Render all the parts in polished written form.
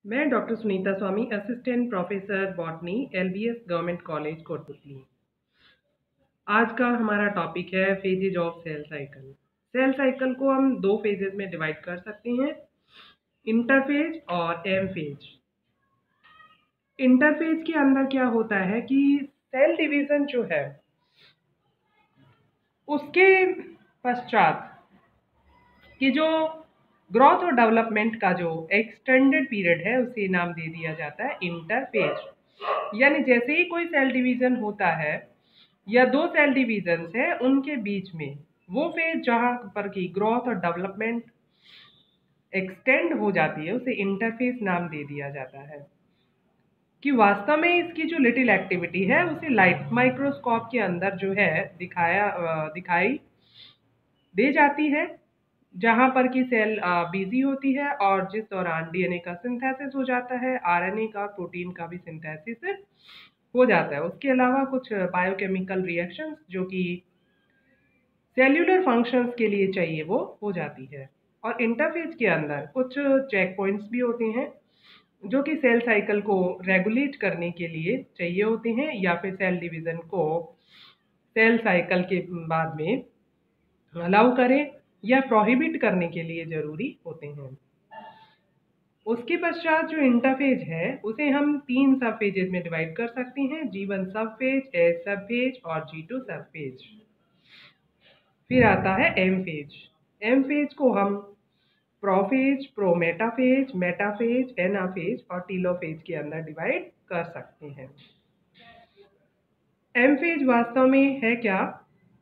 मैं doctor Sunita Swami, assistant professor botany, LBS Government College Kotputli. आज का हमारा टॉपिक है phases of cell cycle. Cell cycle को हम दो फेजेज में डिवाइड कर सकते हैं, इंटरफेज और एम फेज। इंटरफेज के अंदर क्या होता है कि सेल डिवीजन जो है उसके पश्चात कि जो ग्रोथ और डेवलपमेंट का जो एक्सटेंडेड पीरियड है उसे नाम दे दिया जाता है इंटरफेज। यानी जैसे ही कोई सेल डिवीजन होता है या दो सेल डिवीजन्स है उनके बीच में वो फेज जहाँ पर की ग्रोथ और डेवलपमेंट एक्सटेंड हो जाती है उसे इंटरफेज नाम दे दिया जाता है। कि वास्तव में इसकी जो लिटिल एक्टिविटी है उसे लाइट माइक्रोस्कोप के अंदर जो है दिखाई दे जाती है, जहाँ पर कि सेल बिजी होती है और जिस दौरान डीएनए का सिंथेसिस हो जाता है, आरएनए का, प्रोटीन का भी सिंथेसिस हो जाता है। उसके अलावा कुछ बायोकेमिकल रिएक्शंस जो कि सेल्यूलर फंक्शंस के लिए चाहिए वो हो जाती है। और इंटरफेज के अंदर कुछ चेक पॉइंट्स भी होते हैं जो कि सेल साइकिल को रेगुलेट करने के लिए चाहिए होते हैं या फिर सेल डिवीजन को सेल साइकिल के बाद में अलाउ करें या प्रोहिबिट करने के लिए ज़रूरी होते हैं। उसके पश्चात जो इंटरफेज है उसे हम तीन सब फेजेज में डिवाइड कर सकते हैं, G1 सब फेज, एस सब फेज और G2 सब फेज। फिर आता है एम फेज। एम फेज को हम प्रोफेज, प्रोमेटाफेज, मेटाफेज, एनाफेज और टीलोफेज के अंदर डिवाइड कर सकते हैं। एम फेज वास्तव में है क्या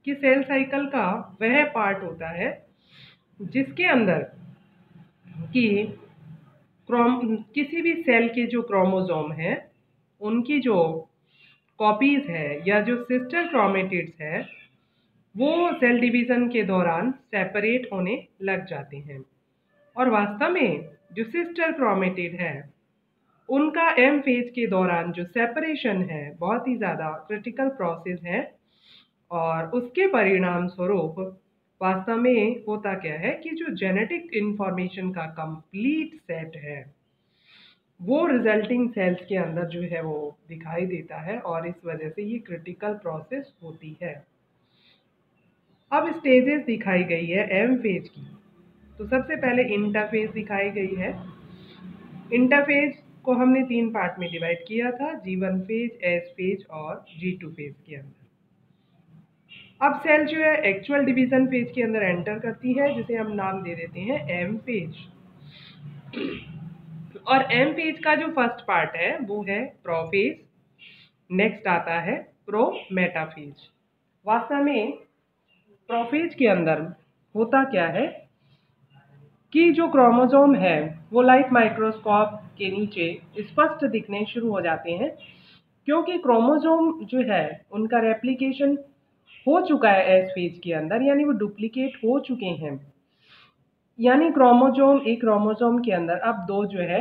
कि सेल साइकिल का वह पार्ट होता है जिसके अंदर कि किसी भी सेल के जो क्रोमोसोम है उनकी जो कॉपीज है या जो सिस्टर क्रोमेटिड्स है वो सेल डिवीजन के दौरान सेपरेट होने लग जाते हैं। और वास्तव में जो सिस्टर क्रोमेटिड है उनका एम फेज के दौरान जो सेपरेशन है बहुत ही ज़्यादा क्रिटिकल प्रोसेस है। और उसके परिणाम स्वरूप वास्तव में होता क्या है कि जो जेनेटिक इंफॉर्मेशन का कंप्लीट सेट है वो रिजल्टिंग सेल्स के अंदर जो है वो दिखाई देता है और इस वजह से ये क्रिटिकल प्रोसेस होती है। अब स्टेजेस दिखाई गई है एम फेज की। तो सबसे पहले इंटरफेज दिखाई गई है। इंटरफेज को हमने तीन पार्ट में डिवाइड किया था, G1 फेज, एस फेज और G2 फेज के अंदर। अब सेल जो है एक्चुअल डिवीजन फेज के अंदर एंटर करती है जिसे हम नाम दे देते हैं एम फेज। और एम फेज का जो फर्स्ट पार्ट है वो है प्रोफेज, नेक्स्ट आता है प्रोमेटाफेज। वास्तव में प्रोफेज के अंदर होता क्या है कि जो क्रोमोसोम है वो लाइट माइक्रोस्कोप के नीचे स्पष्ट दिखने शुरू हो जाते हैं, क्योंकि क्रोमोसोम जो है उनका रेप्लिकेशन हो चुका है एस फेज के अंदर, यानी वो डुप्लीकेट हो चुके हैं। यानी एक क्रोमोसोम के अंदर अब दो जो है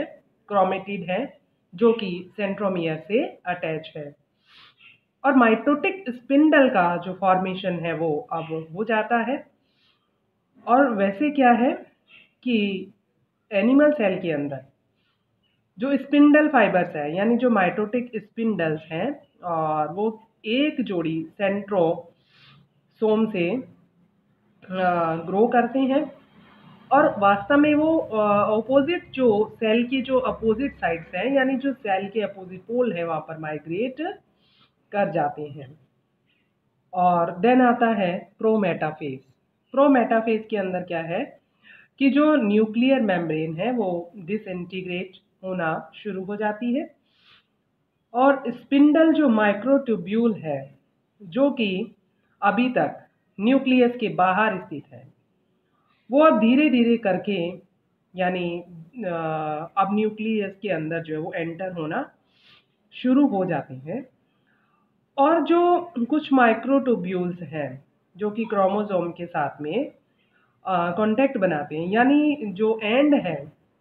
क्रोमेटिड है जो कि सेंट्रोमियर से अटैच है। और माइटोटिक स्पिंडल का जो फॉर्मेशन है वो अब हो जाता है। और वैसे क्या है कि एनिमल सेल के अंदर जो स्पिंडल फाइबर्स है यानी जो माइटोटिक स्पिंडल्स हैं और वो एक जोड़ी सेंट्रोसोम से ग्रो करते हैं। और वास्तव में वो अपोजिट जो सेल की जो अपोजिट साइड्स हैं यानी जो सेल के अपोजिट पोल है वहाँ पर माइग्रेट कर जाते हैं। और देन आता है प्रोमेटाफेज। प्रोमेटाफेज के अंदर क्या है कि जो न्यूक्लियर मेम्ब्रेन है वो डिसइंटीग्रेट होना शुरू हो जाती है और स्पिंडल जो माइक्रोट्यूब्यूल है जो कि अभी तक न्यूक्लियस के बाहर स्थित है वो अब धीरे धीरे करके यानी अब न्यूक्लियस के अंदर जो है वो एंटर होना शुरू हो जाते हैं। और जो कुछ माइक्रोट्यूब्यूल्स हैं जो कि क्रोमोसोम के साथ में कांटेक्ट बनाते हैं, यानी जो एंड है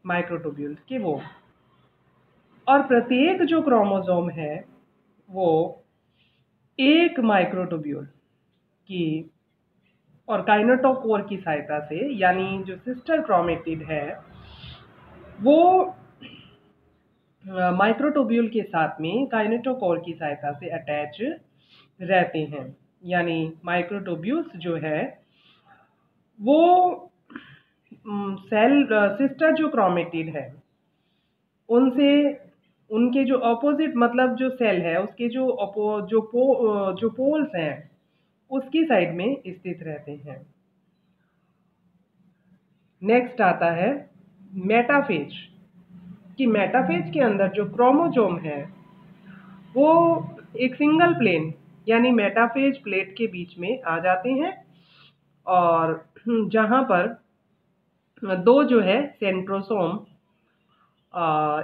माइक्रोट्यूब्यूल्स के वो, और प्रत्येक जो क्रोमोसोम है वो एक माइक्रोट्यूब्यूल की और काइनेटोकोर की सहायता से यानी जो सिस्टर क्रोमेटिड है वो माइक्रोट्यूब्यूल के साथ में काइनेटोकोर की सहायता से अटैच रहते हैं। यानी माइक्रोट्यूब्यूल्स जो है वो सेल सिस्टर जो क्रोमेटिड है उनसे उनके जो अपोजिट मतलब जो सेल है उसके जो पोल्स हैं उसकी साइड में स्थित रहते हैं। नेक्स्ट आता है मेटाफेज कि मेटाफेज के अंदर जो क्रोमोसोम है वो एक सिंगल प्लेन यानी मेटाफेज प्लेट के बीच में आ जाते हैं और जहां पर दो जो है सेंट्रोसोम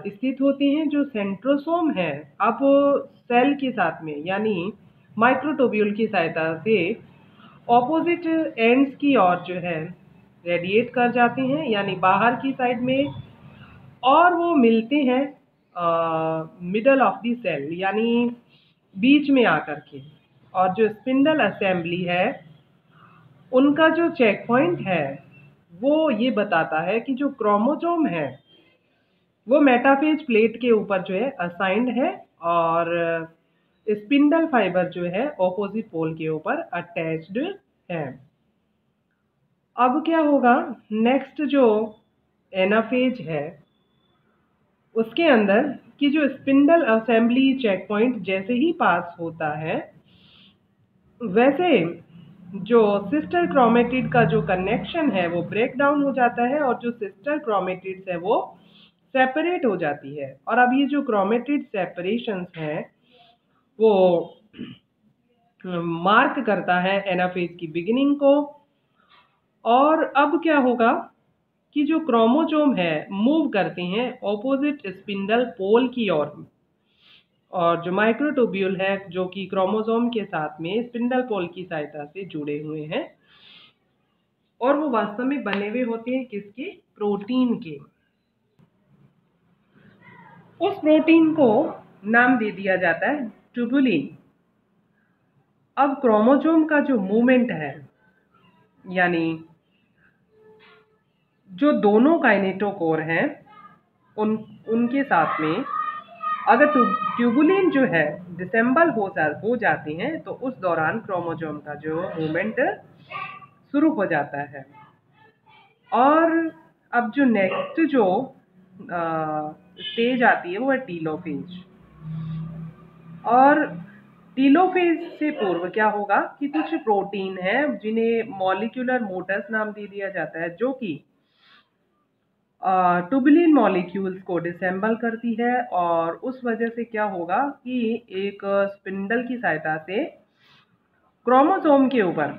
स्थित होते हैं। जो सेंट्रोसोम है अब सेल के साथ में यानी माइक्रोट्यूब्यूल की सहायता से ऑपोजिट एंड्स की ओर जो है रेडिएट कर जाते हैं यानी बाहर की साइड में, और वो मिलते हैं मिडल ऑफ द सेल यानी बीच में आकर के। और जो स्पिंडल असेंबली है उनका जो चेक पॉइंट है वो ये बताता है कि जो क्रोमोसोम है वो मेटाफेज प्लेट के ऊपर जो है असाइंड है और स्पिंडल फाइबर जो है ऑपोजिट पोल के ऊपर अटैच्ड है। अब क्या होगा, नेक्स्ट जो एनाफेज है उसके अंदर की जो स्पिंडल असेंबली चेक पॉइंट जैसे ही पास होता है वैसे जो सिस्टर क्रोमेटिड का जो कनेक्शन है वो ब्रेक डाउन हो जाता है और जो सिस्टर क्रोमेटिड्स है वो सेपरेट हो जाती है। और अब ये जो क्रोमेटिड सेपरेशंस हैं वो मार्क करता है एनाफेज की बिगिनिंग को। और अब क्या होगा कि जो क्रोमोसोम है मूव करते हैं ऑपोजिट स्पिंडल पोल की ओर और जो माइक्रोट्यूब्यूल है जो कि क्रोमोसोम के साथ में स्पिंडल पोल की सहायता से जुड़े हुए हैं और वो वास्तव में बने हुए होते हैं किसके, प्रोटीन के। उस प्रोटीन को नाम दे दिया जाता है ट्यूबुलिन। अब क्रोमोसोम का जो मूवमेंट है यानी जो दोनों काइनेटोकोर हैं उनके साथ में अगर ट्यूबुलिन जो है डिसेंबल हो जाते हैं तो उस दौरान क्रोमोसोम का जो मूवमेंट शुरू हो जाता है। और अब जो नेक्स्ट जो स्टेज आती है वो है टीलोफेज। और टीलोफेज से पूर्व क्या होगा कि कुछ प्रोटीन है जिन्हें मॉलिक्यूलर मोटर्स नाम दे दिया जाता है जो कि ट्यूबुलिन मॉलिक्यूल्स को डिसेंबल करती है और उस वजह से क्या होगा कि एक स्पिंडल की सहायता से क्रोमोसोम के ऊपर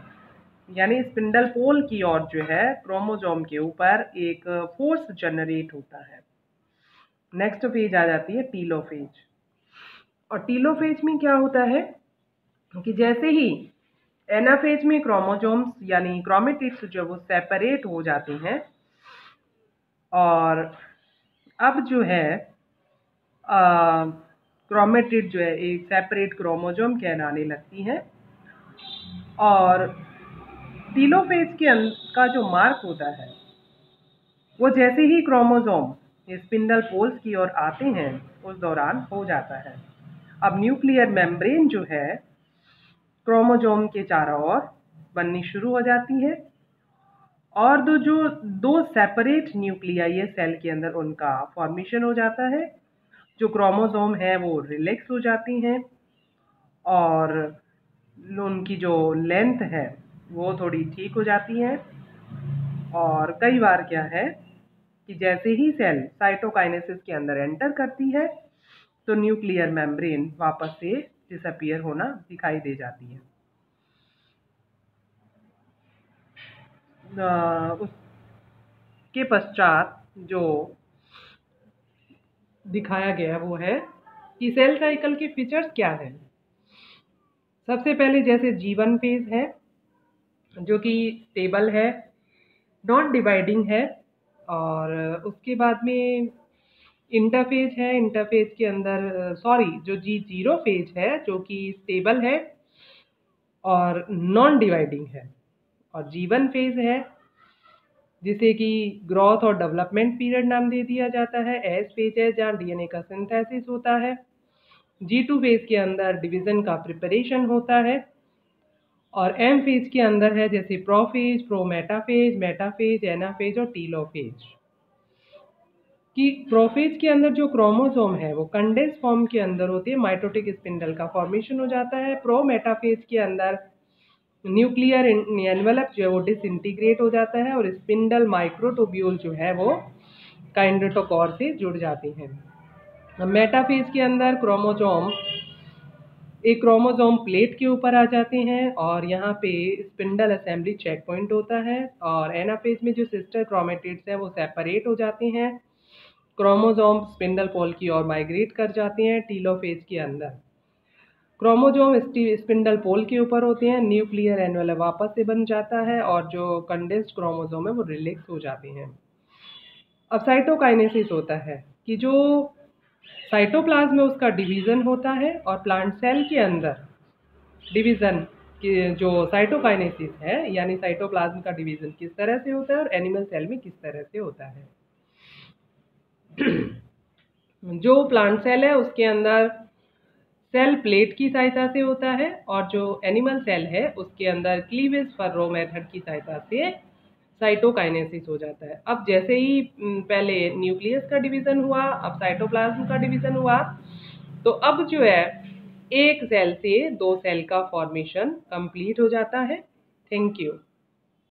यानी स्पिंडल पोल की ओर जो है क्रोमोसोम के ऊपर एक फोर्स जनरेट होता है। नेक्स्ट फेज आ जाती है टीलोफेज। और टीलोफेज में क्या होता है कि जैसे ही एनाफेज में क्रोमोसोम्स यानी क्रोमेटिड्स जो वो सेपरेट हो जाते हैं और अब जो है क्रोमेटिड जो है एक सेपरेट क्रोमोसोम कहलाने लगती है। और टीलोफेज का जो मार्क होता है वो जैसे ही क्रोमोसोम स्पिंडल पोल्स की ओर आते हैं उस दौरान हो जाता है। अब न्यूक्लियर मेम्ब्रेन जो है क्रोमोसोम के चारों ओर बननी शुरू हो जाती है और दो सेपरेट न्यूक्लियाई है सेल के अंदर उनका फॉर्मेशन हो जाता है। जो क्रोमोसोम है वो रिलैक्स हो जाती हैं और उनकी जो लेंथ है वो थोड़ी ठीक हो जाती है। और कई बार क्या है कि जैसे ही सेल साइटोकाइनेसिस के अंदर एंटर करती है तो न्यूक्लियर मेम्ब्रेन वापस से डिसअपीयर होना दिखाई दे जाती है। उसके पश्चात जो दिखाया गया वो है कि सेल साइकिल के फीचर्स क्या हैं। सबसे पहले जैसे G1 फेज है जो कि स्टेबल है, नॉन डिवाइडिंग है। और उसके बाद में इंटरफेज है, इंटरफेज के अंदर जो G0 फेज है जो कि स्टेबल है और नॉन डिवाइडिंग है। और G1 फेज है जिसे कि ग्रोथ और डेवलपमेंट पीरियड नाम दे दिया जाता है। एस फेज है जहाँ डीएनए का सिंथेसिस होता है। G2 फेज के अंदर डिवीजन का प्रिपरेशन होता है। और एम फेज के अंदर है जैसे प्रोफेज, प्रोमेटाफेज, मेटाफेज, एनाफेज और टीलोफेज। कि प्रोफेज के अंदर जो क्रोमोसोम है वो कंडेंस फॉर्म के अंदर होती है, माइटोटिक स्पिंडल का फॉर्मेशन हो जाता है। प्रोमेटाफेज के अंदर न्यूक्लियर एनवेलप जो है वो डिसइंटीग्रेट हो जाता है और स्पिंडल माइक्रोट्यूब्यूल जो है वो काइनेटोकोर से जुड़ जाती हैं। मेटाफेज के अंदर एक क्रोमोसोम प्लेट के ऊपर आ जाते हैं और यहाँ पे स्पिंडल असेंबली चेक पॉइंट होता है। और एनाफेज में जो सिस्टर क्रोमेटिड्स हैं वो सेपरेट हो जाते हैं। क्रोमोसोम स्पिंडल पोल की ओर माइग्रेट कर जाते हैं। टीलोफेज के अंदर क्रोमोसोम स्पिंडल पोल के ऊपर होते हैं, न्यूक्लियर एनवेलप वापस से बन जाता है और जो कंडेंस्ड क्रोमोसोम है वो रिलैक्स हो जाते हैं। अब साइटोकाइनेसिस होता है कि जो साइटोप्लाज्म में उसका डिवीज़न होता है और प्लांट सेल के अंदर डिवीज़न की जो साइटोकाइनेसिस है यानी साइटोप्लाज्म का डिवीज़न किस तरह से होता है और एनिमल सेल में किस तरह से होता है। जो प्लांट सेल है उसके अंदर सेल प्लेट की सहायता से होता है और जो एनिमल सेल है उसके अंदर क्लीवेज फर्रो मेथड की सहायता से साइटोकाइनेसिस हो जाता है। अब जैसे ही पहले न्यूक्लियस का डिवीजन हुआ, अब साइटोप्लाज्म का डिवीजन हुआ, तो अब जो है एक सेल से दो सेल का फॉर्मेशन कंप्लीट हो जाता है। Thank you.